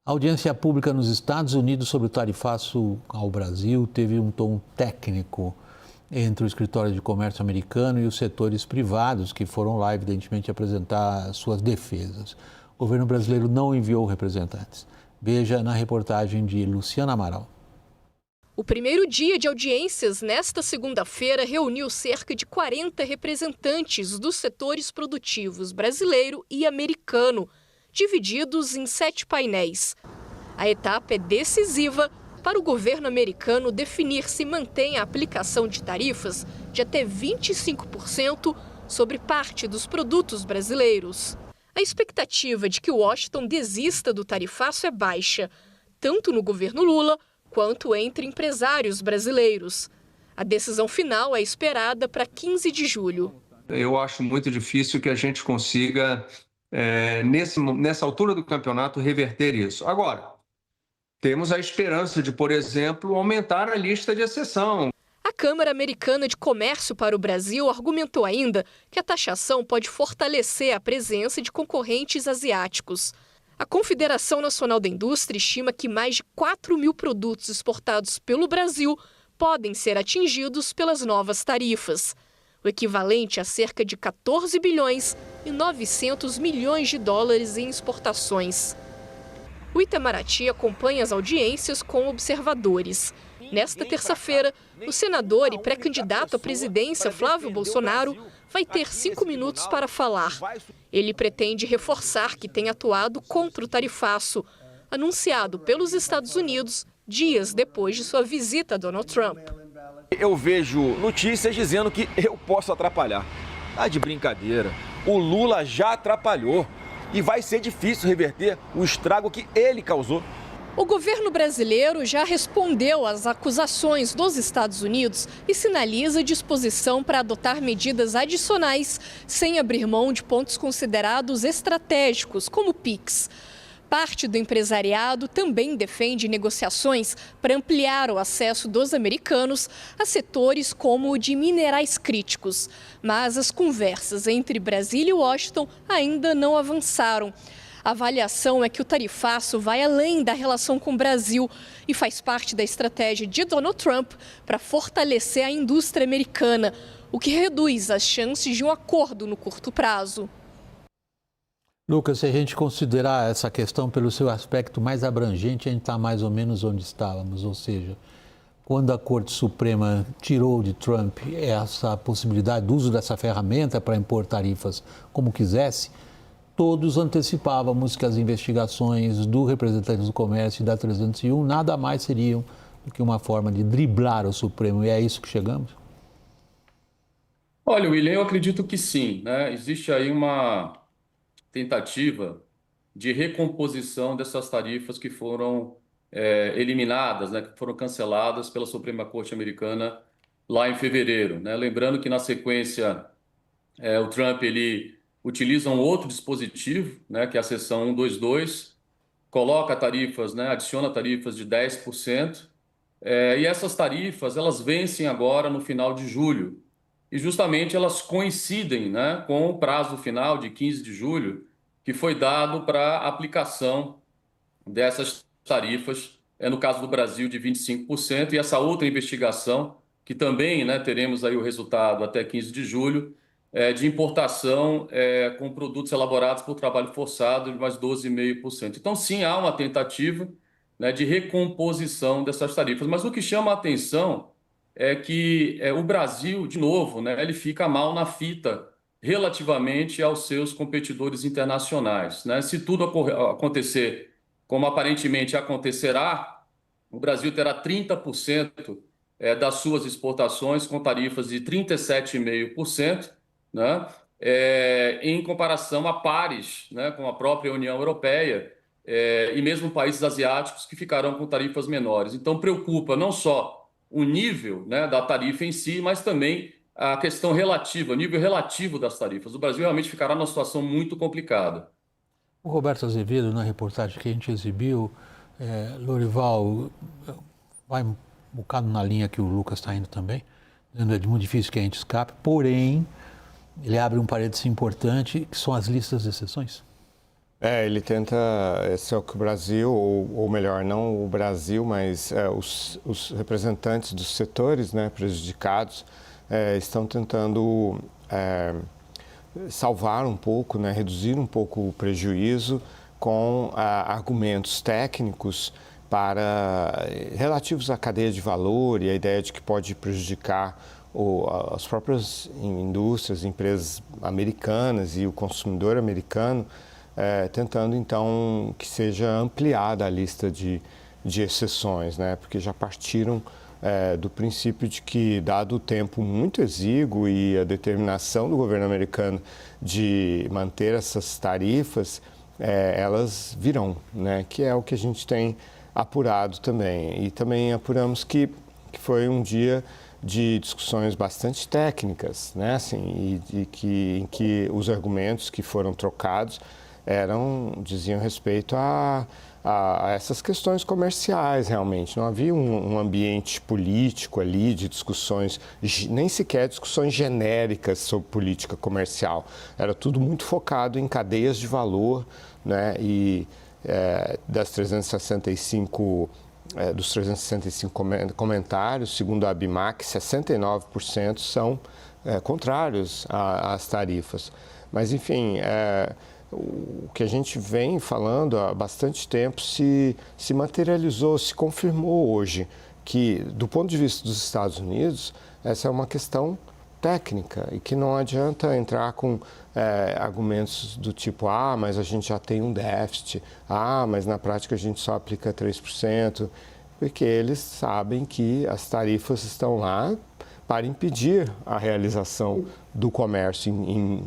A audiência pública nos Estados Unidos sobre o tarifaço ao Brasil teve um tom técnico entre o escritório de comércio americano e os setores privados que foram lá, evidentemente, apresentar suas defesas. O governo brasileiro não enviou representantes. Veja na reportagem de Luciana Amaral. O primeiro dia de audiências nesta segunda-feira reuniu cerca de 40 representantes dos setores produtivos brasileiro e americano, divididos em 7 painéis. A etapa é decisiva para o governo americano definir se mantém a aplicação de tarifas de até 25% sobre parte dos produtos brasileiros. A expectativa de que Washington desista do tarifaço é baixa, tanto no governo Lula quanto entre empresários brasileiros. A decisão final é esperada para 15 de julho. Eu acho muito difícil que a gente consiga, nessa altura do campeonato, reverter isso. Agora, temos a esperança de, por exemplo, aumentar a lista de exceção. A Câmara Americana de Comércio para o Brasil argumentou ainda que a taxação pode fortalecer a presença de concorrentes asiáticos. A Confederação Nacional da Indústria estima que mais de 4 mil produtos exportados pelo Brasil podem ser atingidos pelas novas tarifas, o equivalente a cerca de 14 bilhões e 900 milhões de dólares em exportações. O Itamaraty acompanha as audiências com observadores. Nesta terça-feira, o senador e pré-candidato à presidência Flávio Bolsonaro vai ter 5 minutos para falar. Ele pretende reforçar que tem atuado contra o tarifaço, anunciado pelos Estados Unidos dias depois de sua visita a Donald Trump. Eu vejo notícias dizendo que eu posso atrapalhar. Tá de brincadeira. O Lula já atrapalhou e vai ser difícil reverter o estrago que ele causou. O governo brasileiro já respondeu às acusações dos Estados Unidos e sinaliza disposição para adotar medidas adicionais sem abrir mão de pontos considerados estratégicos, como o PIX. Parte do empresariado também defende negociações para ampliar o acesso dos americanos a setores como o de minerais críticos. Mas as conversas entre Brasília e Washington ainda não avançaram. A avaliação é que o tarifaço vai além da relação com o Brasil e faz parte da estratégia de Donald Trump para fortalecer a indústria americana, o que reduz as chances de um acordo no curto prazo. Lucas, se a gente considerar essa questão pelo seu aspecto mais abrangente, a gente está mais ou menos onde estávamos, ou seja, quando a Corte Suprema tirou de Trump essa possibilidade do uso dessa ferramenta para impor tarifas como quisesse, todos antecipávamos que as investigações do representante do comércio e da 301 nada mais seriam do que uma forma de driblar o Supremo. E é isso que chegamos? Olha, William, eu acredito que sim, né? Existe aí uma tentativa de recomposição dessas tarifas que foram eliminadas, né? Que foram canceladas pela Suprema Corte Americana lá em fevereiro, né? Lembrando que na sequência o Trump ele utiliza um outro dispositivo, né, que é a seção 122, coloca tarifas, né, adiciona tarifas de 10%, e essas tarifas elas vencem agora no final de julho. E justamente elas coincidem, né, com o prazo final de 15 de julho, que foi dado para a aplicação dessas tarifas, no caso do Brasil, de 25%, e essa outra investigação, que também, né, teremos aí o resultado até 15 de julho, de importação com produtos elaborados por trabalho forçado de mais 12,5%. Então, sim, há uma tentativa, né, de recomposição dessas tarifas. Mas o que chama a atenção é que o Brasil, de novo, né, ele fica mal na fita relativamente aos seus competidores internacionais, né? Se tudo acontecer como aparentemente acontecerá, o Brasil terá 30% das suas exportações com tarifas de 37,5%, né? Em comparação a pares, né, com a própria União Europeia e mesmo países asiáticos que ficarão com tarifas menores. Então, preocupa não só o nível, né, da tarifa em si, mas também a questão relativa, o nível relativo das tarifas. O Brasil realmente ficará numa situação muito complicada. O Roberto Azevedo, na reportagem que a gente exibiu, Lorival, vai um bocado na linha que o Lucas está indo também, dizendo que é muito difícil que a gente escape, porém, ele abre um parênteses importante, que são as listas de exceções. Ele tenta, esse é o que o Brasil, ou melhor, não o Brasil, mas os representantes dos setores, né, prejudicados estão tentando salvar um pouco, né, reduzir um pouco o prejuízo com argumentos técnicos relativos à cadeia de valor e a ideia de que pode prejudicar as próprias indústrias, empresas americanas e o consumidor americano, tentando então que seja ampliada a lista de exceções, né? Porque já partiram do princípio de que, dado o tempo muito exíguo e a determinação do governo americano de manter essas tarifas, elas virão, né? Que é o que a gente tem apurado também. E também apuramos que foi um dia de discussões bastante técnicas, né? Assim, em que os argumentos que foram trocados diziam respeito a essas questões comerciais, realmente. Não havia um ambiente político ali de discussões, nem sequer discussões genéricas sobre política comercial. Era tudo muito focado em cadeias de valor, né? E dos 365 comentários, segundo a ABIMAQ, 69% são contrários às tarifas. Mas, enfim, o que a gente vem falando há bastante tempo se materializou, se confirmou hoje, que, do ponto de vista dos Estados Unidos, essa é uma questão técnica e que não adianta entrar com argumentos do tipo, mas a gente já tem um déficit, mas na prática a gente só aplica 3%, porque eles sabem que as tarifas estão lá para impedir a realização do comércio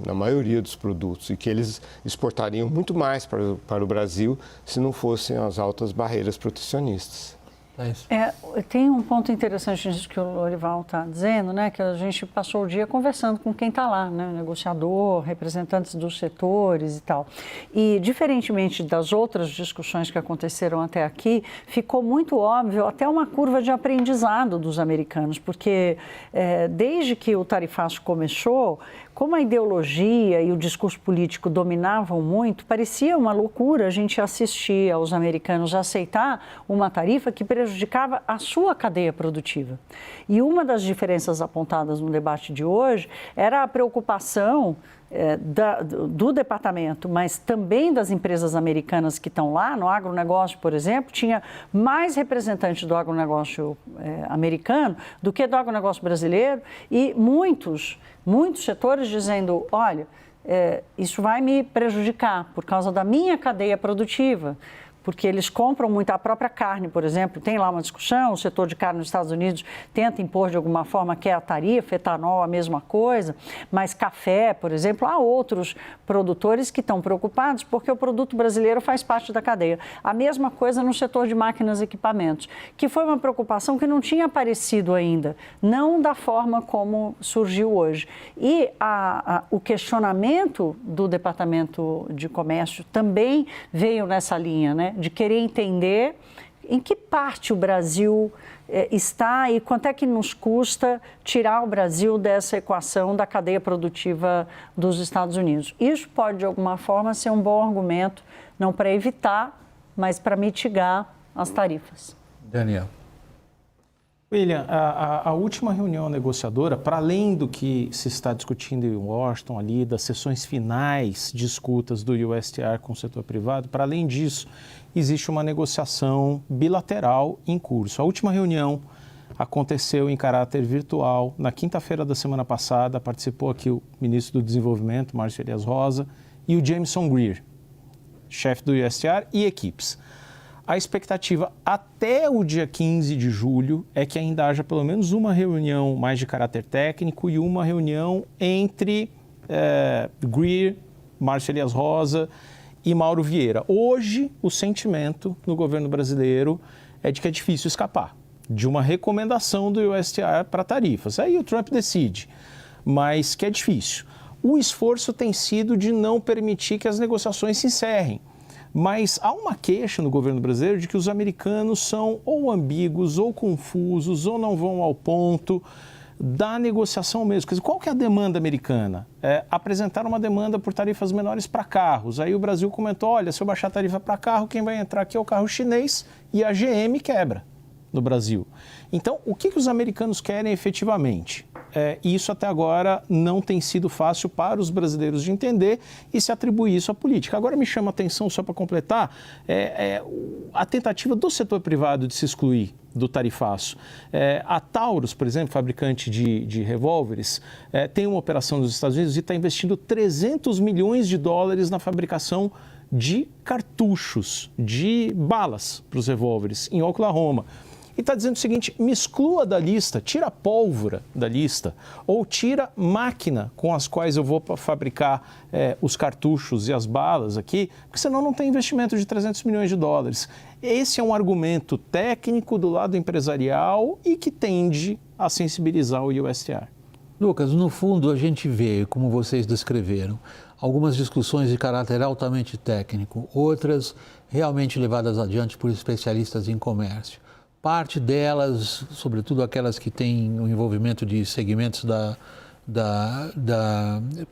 na maioria dos produtos e que eles exportariam muito mais para o Brasil se não fossem as altas barreiras protecionistas. Tem um ponto interessante nisso que o Lorival está dizendo, né, que a gente passou o dia conversando com quem está lá, né, negociador, representantes dos setores e tal. E, diferentemente das outras discussões que aconteceram até aqui, ficou muito óbvio até uma curva de aprendizado dos americanos, porque desde que o tarifaço começou, como a ideologia e o discurso político dominavam muito, parecia uma loucura a gente assistir aos americanos aceitar uma tarifa que prejudicava a sua cadeia produtiva. E uma das diferenças apontadas no debate de hoje era a preocupação do departamento, mas também das empresas americanas que estão lá, no agronegócio, por exemplo, tinha mais representantes do agronegócio americano do que do agronegócio brasileiro e muitos setores dizendo, olha, isso vai me prejudicar por causa da minha cadeia produtiva, porque eles compram muito a própria carne, por exemplo, tem lá uma discussão, o setor de carne nos Estados Unidos tenta impor de alguma forma que é a tarifa, etanol a mesma coisa, mas café, por exemplo, há outros produtores que estão preocupados porque o produto brasileiro faz parte da cadeia. A mesma coisa no setor de máquinas e equipamentos, que foi uma preocupação que não tinha aparecido ainda, não da forma como surgiu hoje. E o questionamento do Departamento de Comércio também veio nessa linha, né? De querer entender em que parte o Brasil está e quanto é que nos custa tirar o Brasil dessa equação da cadeia produtiva dos Estados Unidos. Isso pode, de alguma forma, ser um bom argumento, não para evitar, mas para mitigar as tarifas. Daniel. William, a última reunião negociadora, para além do que se está discutindo em Washington ali, das sessões finais de escutas do USTR com o setor privado, para além disso, existe uma negociação bilateral em curso. A última reunião aconteceu em caráter virtual. Na quinta-feira da semana passada, participou aqui o ministro do Desenvolvimento, Márcio Elias Rosa, e o Jameson Greer, chefe do USTR e equipes. A expectativa até o dia 15 de julho é que ainda haja pelo menos uma reunião mais de caráter técnico e uma reunião entre Greer, Márcio Elias Rosa e Mauro Vieira. Hoje, o sentimento no governo brasileiro é de que é difícil escapar de uma recomendação do USTR para tarifas. Aí o Trump decide, mas que é difícil. O esforço tem sido de não permitir que as negociações se encerrem. Mas há uma queixa no governo brasileiro de que os americanos são ou ambíguos, ou confusos, ou não vão ao ponto. da negociação mesmo. Quer dizer, qual que é a demanda americana? Apresentar uma demanda por tarifas menores para carros. Aí o Brasil comentou, olha, se eu baixar a tarifa para carro, quem vai entrar aqui é o carro chinês e a GM quebra no Brasil. Então, o que os americanos querem efetivamente? E isso até agora não tem sido fácil para os brasileiros de entender e se atribuir isso à política. Agora me chama a atenção, só para completar, a tentativa do setor privado de se excluir do tarifaço. A Taurus, por exemplo, fabricante de revólveres, tem uma operação nos Estados Unidos e está investindo 300 milhões de dólares na fabricação de cartuchos, de balas para os revólveres em Oklahoma. E está dizendo o seguinte, me exclua da lista, tira a pólvora da lista, ou tira máquina com as quais eu vou fabricar os cartuchos e as balas aqui, porque senão não tem investimento de 300 milhões de dólares. Esse é um argumento técnico do lado empresarial e que tende a sensibilizar o USTR. Lucas, no fundo a gente vê, como vocês descreveram, algumas discussões de caráter altamente técnico, outras realmente levadas adiante por especialistas em comércio. Parte delas, sobretudo aquelas que têm o envolvimento de segmentos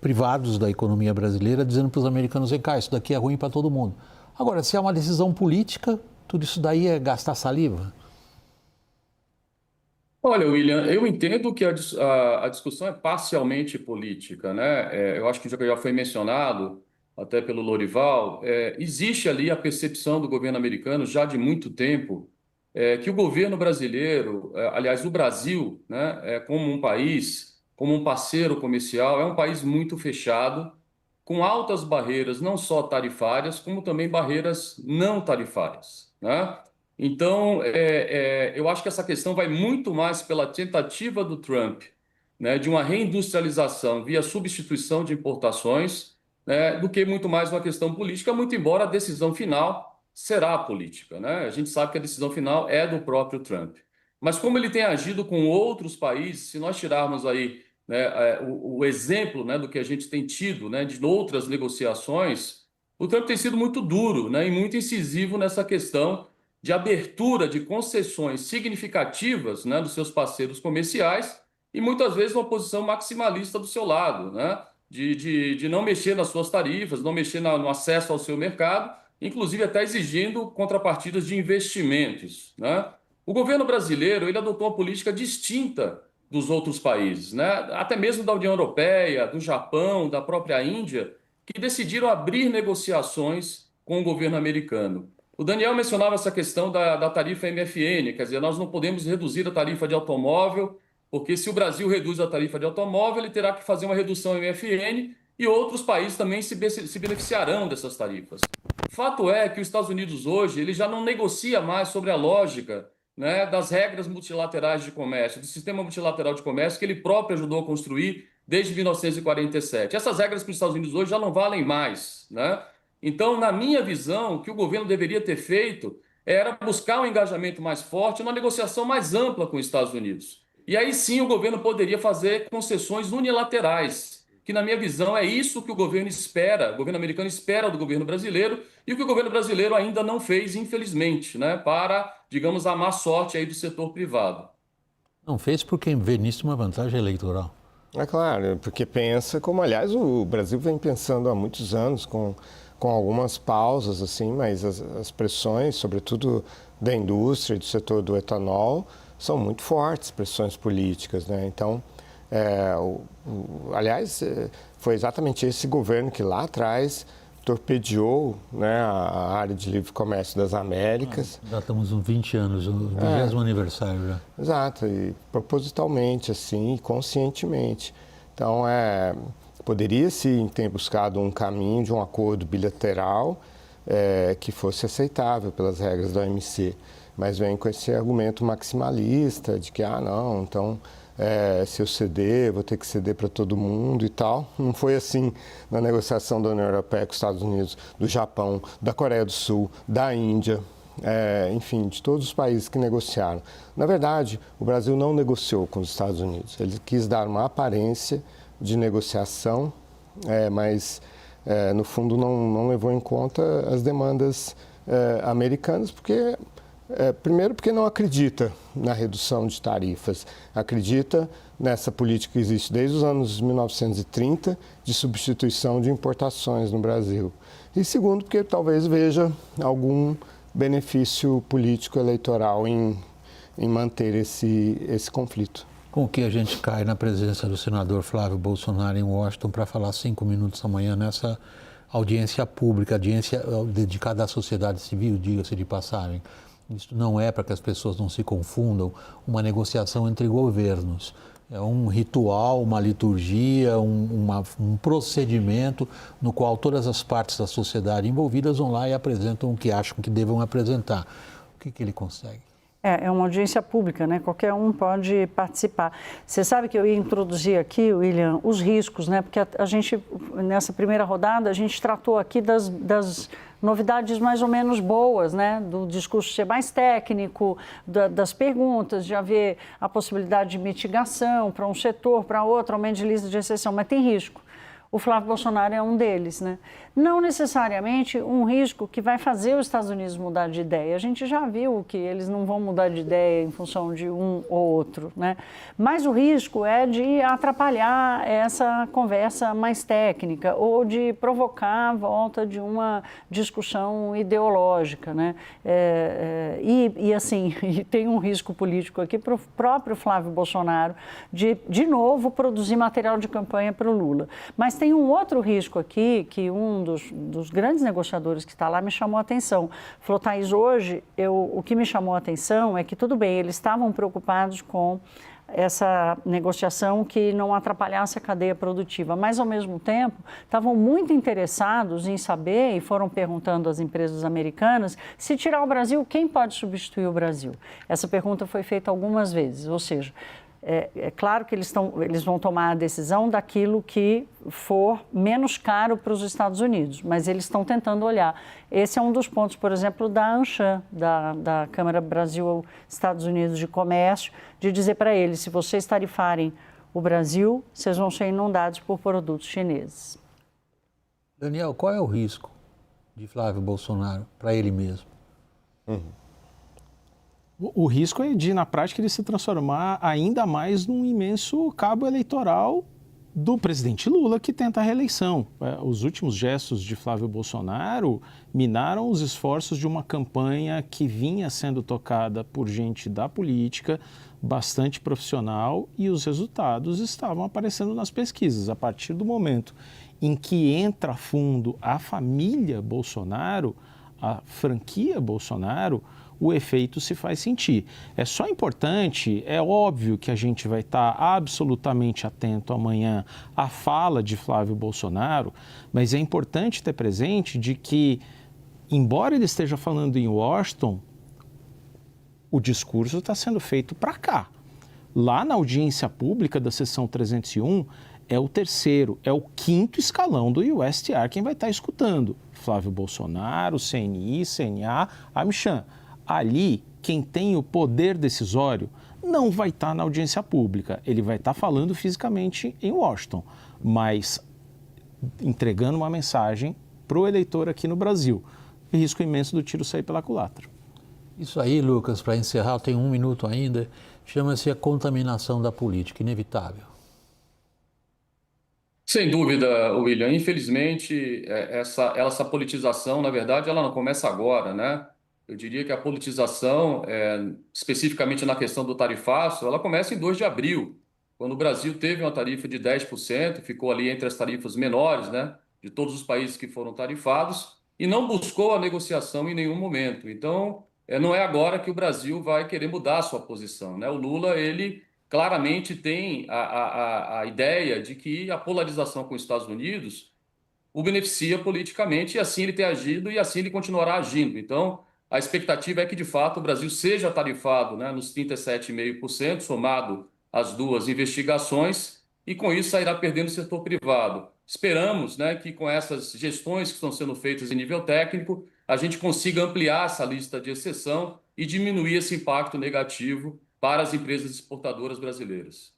privados da economia brasileira, dizendo para os americanos, vem cá, isso daqui é ruim para todo mundo. Agora, se é uma decisão política, tudo isso daí é gastar saliva? Olha, William, eu entendo que a discussão é parcialmente política, né? Eu acho que já foi mencionado, até pelo Lorival, existe ali a percepção do governo americano já de muito tempo que o governo brasileiro, aliás, o Brasil, né, como um país, como um parceiro comercial, é um país muito fechado, com altas barreiras, não só tarifárias, como também barreiras não tarifárias, né? Então, eu acho que essa questão vai muito mais pela tentativa do Trump, né, de uma reindustrialização via substituição de importações, né, do que muito mais uma questão política, muito embora a decisão final será política, né? A gente sabe que a decisão final é do próprio Trump. Mas como ele tem agido com outros países, se nós tirarmos aí, né, o exemplo, né, do que a gente tem tido, né, de outras negociações, o Trump tem sido muito duro, né, e muito incisivo nessa questão de abertura de concessões significativas, né, dos seus parceiros comerciais e muitas vezes uma posição maximalista do seu lado, né, de não mexer nas suas tarifas, não mexer no acesso ao seu mercado, inclusive até exigindo contrapartidas de investimentos, né? O governo brasileiro ele adotou uma política distinta dos outros países, né? Até mesmo da União Europeia, do Japão, da própria Índia, que decidiram abrir negociações com o governo americano. O Daniel mencionava essa questão da tarifa MFN, quer dizer, nós não podemos reduzir a tarifa de automóvel, porque se o Brasil reduz a tarifa de automóvel, ele terá que fazer uma redução MFN e outros países também se beneficiarão dessas tarifas. Fato é que os Estados Unidos hoje ele já não negocia mais sobre a lógica, né, das regras multilaterais de comércio, do sistema multilateral de comércio que ele próprio ajudou a construir desde 1947. Essas regras para os Estados Unidos hoje já não valem mais, né? Então, na minha visão, o que o governo deveria ter feito era buscar um engajamento mais forte, uma negociação mais ampla com os Estados Unidos. E aí sim o governo poderia fazer concessões unilaterais, que na minha visão é isso que o governo espera, o governo americano espera do governo brasileiro e o que o governo brasileiro ainda não fez, infelizmente, né, para, digamos, a má sorte aí do setor privado. Não fez porque vê nisso uma vantagem eleitoral. É claro, porque pensa como, aliás, o Brasil vem pensando há muitos anos com algumas pausas, assim, mas as pressões, sobretudo da indústria e do setor do etanol, são muito fortes, pressões políticas, né? Então, aliás, foi exatamente esse governo que lá atrás torpedeou, né, a área de livre comércio das Américas. Já estamos uns 20 anos, o 20º aniversário já. Exato, e propositalmente, assim, conscientemente. Então, poderia sim ter buscado um caminho de um acordo bilateral que fosse aceitável pelas regras da OMC, mas vem com esse argumento maximalista de que, não, então... se eu ceder, vou ter que ceder para todo mundo e tal. Não foi assim na negociação da União Europeia com os Estados Unidos, do Japão, da Coreia do Sul, da Índia, enfim, de todos os países que negociaram. Na verdade, o Brasil não negociou com os Estados Unidos. Ele quis dar uma aparência de negociação, mas no fundo não levou em conta as demandas americanas, porque Primeiro porque não acredita na redução de tarifas, acredita nessa política que existe desde os anos 1930 de substituição de importações no Brasil. E segundo porque talvez veja algum benefício político eleitoral em manter esse conflito. Com que a gente cai na presença do senador Flávio Bolsonaro em Washington para falar 5 minutos amanhã nessa audiência pública, audiência dedicada à sociedade civil, diga-se de passagem. Isso não é, para que as pessoas não se confundam, uma negociação entre governos. É um ritual, uma liturgia, um procedimento no qual todas as partes da sociedade envolvidas vão lá e apresentam o que acham que devam apresentar. O que ele consegue? É uma audiência pública, né? Qualquer um pode participar. Você sabe que eu ia introduzir aqui, William, os riscos, né? Porque a gente, nessa primeira rodada, a gente tratou aqui das novidades mais ou menos boas, né? Do discurso ser mais técnico, das perguntas, de haver a possibilidade de mitigação para um setor, para outro, aumento de lista de exceção, mas tem risco. O Flávio Bolsonaro é um deles, né? Não necessariamente um risco que vai fazer os Estados Unidos mudar de ideia. A gente já viu que eles não vão mudar de ideia em função de um ou outro, né? Mas o risco é de atrapalhar essa conversa mais técnica ou de provocar a volta de uma discussão ideológica, né? Assim, e tem um risco político aqui para o próprio Flávio Bolsonaro de novo, produzir material de campanha para o Lula. Mas tem um outro risco aqui que um dos grandes negociadores que está lá me chamou a atenção. Falou, Thaís, hoje o que me chamou a atenção é que, tudo bem, eles estavam preocupados com essa negociação que não atrapalhasse a cadeia produtiva, mas, ao mesmo tempo, estavam muito interessados em saber, e foram perguntando às empresas americanas, se tirar o Brasil, quem pode substituir o Brasil? Essa pergunta foi feita algumas vezes, ou seja, é claro que eles vão tomar a decisão daquilo que for menos caro para os Estados Unidos, mas eles estão tentando olhar. Esse é um dos pontos, por exemplo, da ANCHAM, da Câmara Brasil-Estados Unidos de Comércio, de dizer para eles, se vocês tarifarem o Brasil, vocês vão ser inundados por produtos chineses. Daniel, qual é o risco de Flávio Bolsonaro para ele mesmo? O risco é de, na prática, ele se transformar ainda mais num imenso cabo eleitoral do presidente Lula, que tenta a reeleição. Os últimos gestos de Flávio Bolsonaro minaram os esforços de uma campanha que vinha sendo tocada por gente da política, bastante profissional, e os resultados estavam aparecendo nas pesquisas. A partir do momento em que entra a fundo a família Bolsonaro, a franquia Bolsonaro, o efeito se faz sentir. É só importante, é óbvio que a gente vai estar absolutamente atento amanhã à fala de Flávio Bolsonaro, mas é importante ter presente de que, embora ele esteja falando em Washington, o discurso está sendo feito para cá. Lá na audiência pública da sessão 301, é o terceiro, é o quinto escalão do USTR quem vai estar escutando. Flávio Bolsonaro, CNI, CNA, AmCham. Ali, quem tem o poder decisório não vai estar na audiência pública, ele vai estar falando fisicamente em Washington, mas entregando uma mensagem para o eleitor aqui no Brasil. Risco imenso do tiro sair pela culatra. Isso aí, Lucas, para encerrar, tem 1 minuto ainda, chama-se a contaminação da política, inevitável. Sem dúvida, William. Infelizmente, essa politização, na verdade, ela não começa agora, né? Eu diria que a politização, especificamente na questão do tarifaço, ela começa em 2 de abril, quando o Brasil teve uma tarifa de 10%, ficou ali entre as tarifas menores, né, de todos os países que foram tarifados, e não buscou a negociação em nenhum momento. Então, não é agora que o Brasil vai querer mudar a sua posição, né? O Lula, ele claramente tem a ideia de que a polarização com os Estados Unidos o beneficia politicamente, e assim ele tem agido e assim ele continuará agindo. Então, a expectativa é que, de fato, o Brasil seja tarifado, né, nos 37,5%, somado às 2 investigações, e com isso sairá perdendo o setor privado. Esperamos, né, que com essas gestões que estão sendo feitas em nível técnico, a gente consiga ampliar essa lista de exceção e diminuir esse impacto negativo para as empresas exportadoras brasileiras.